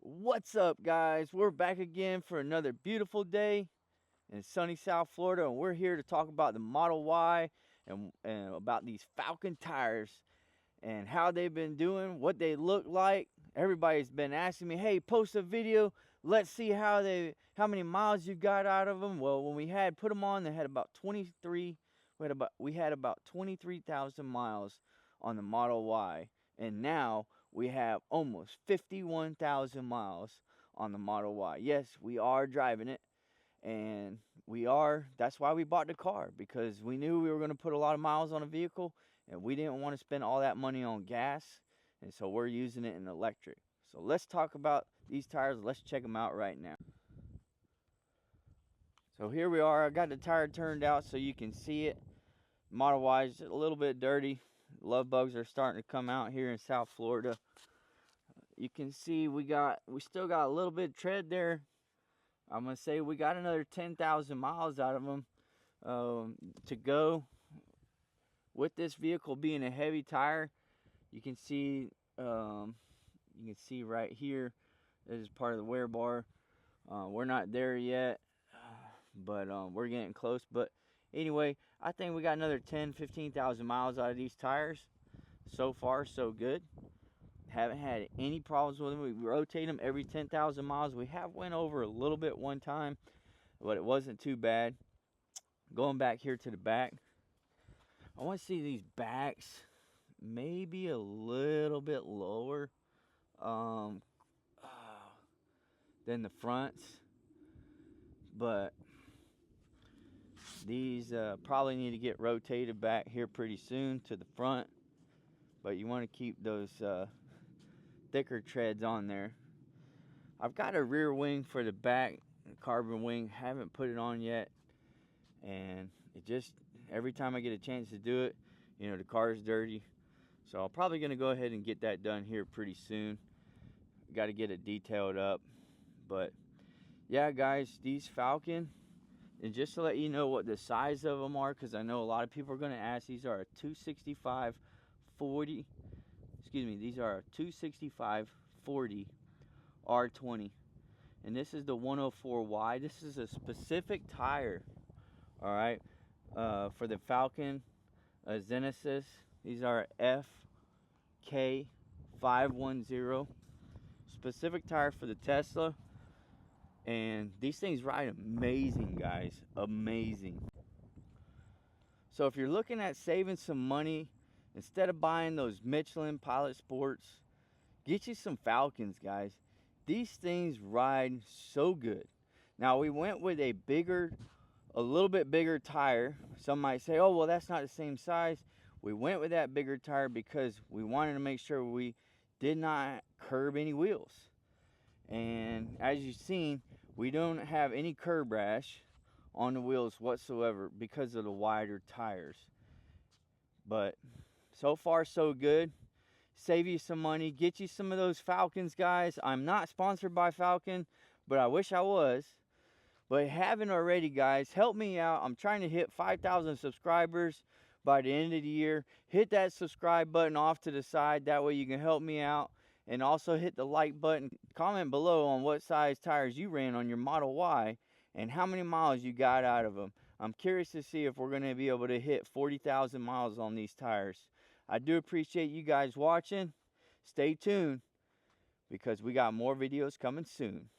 What's up, guys? We're back again for another beautiful day in sunny South Florida, and we're here to talk about the Model Y and about these Falken tires and how they've been doing, what they look like. Everybody's been asking me, "Hey, post a video. Let's see how many miles you got out of them." Well, when we had put them on, they had about 23. We had about 23,000 miles on the Model Y, and now we have almost 51,000 miles on the Model Y. Yes, we are driving it, and that's why we bought the car, because we knew we were going to put a lot of miles on a vehicle, and we didn't want to spend all that money on gas, and so we're using it in electric. So let's talk about these tires. Let's check them out right now. So here we are. I got the tire turned out so you can see it. Model Y is a little bit dirty. Love bugs are starting to come out here in South Florida. You can see we still got a little bit of tread there. I'm gonna say we got another 10,000 miles out of them to go. With this vehicle being a heavy tire, you can see right here. This is part of the wear bar. We're not there yet, but we're getting close. But anyway, I think we got another 15,000 miles out of these tires. So far, so good. Haven't had any problems with them. We rotate them every 10,000 miles. We have went over a little bit one time, but it wasn't too bad. Going back here to the back, I want to see these backs maybe a little bit lower than the fronts, but these probably need to get rotated back here pretty soon to the front. But you want to keep those thicker treads on there. I've got a rear wing for the back, carbon wing. Haven't put it on yet, and it just every time I get a chance to do it, the car is dirty. So I'm probably gonna go ahead and get that done here pretty soon. Got to get it detailed up. But yeah, guys, these Falken, and just to let you know what the size of them are, because I know a lot of people are going to ask, these are a 265/40. Excuse me, these are a 265/40 R20, and this is the 104Y. This is a specific tire, all right, for the Falken Azenis. These are FK510, specific tire for the Tesla. And these things ride amazing, guys. Amazing. So if you're looking at saving some money, instead of buying those Michelin Pilot Sports, get you some Falkens, guys. These things ride so good. Now, we went with a little bit bigger tire. Some might say, oh, well, that's not the same size. We went with that bigger tire because we wanted to make sure we did not curb any wheels. And as you've seen, we don't have any curb rash on the wheels whatsoever because of the wider tires. But so far, so good. Save you some money, get you some of those Falkens, guys. I'm not sponsored by Falken, but I wish I was. But haven't already, guys, help me out. I'm trying to hit 5,000 subscribers by the end of the year. Hit that subscribe button off to the side. That way you can help me out. And also hit the like button. Comment below on what size tires you ran on your Model Y and how many miles you got out of them. I'm curious to see if we're going to be able to hit 40,000 miles on these tires. I do appreciate you guys watching. Stay tuned, because we got more videos coming soon.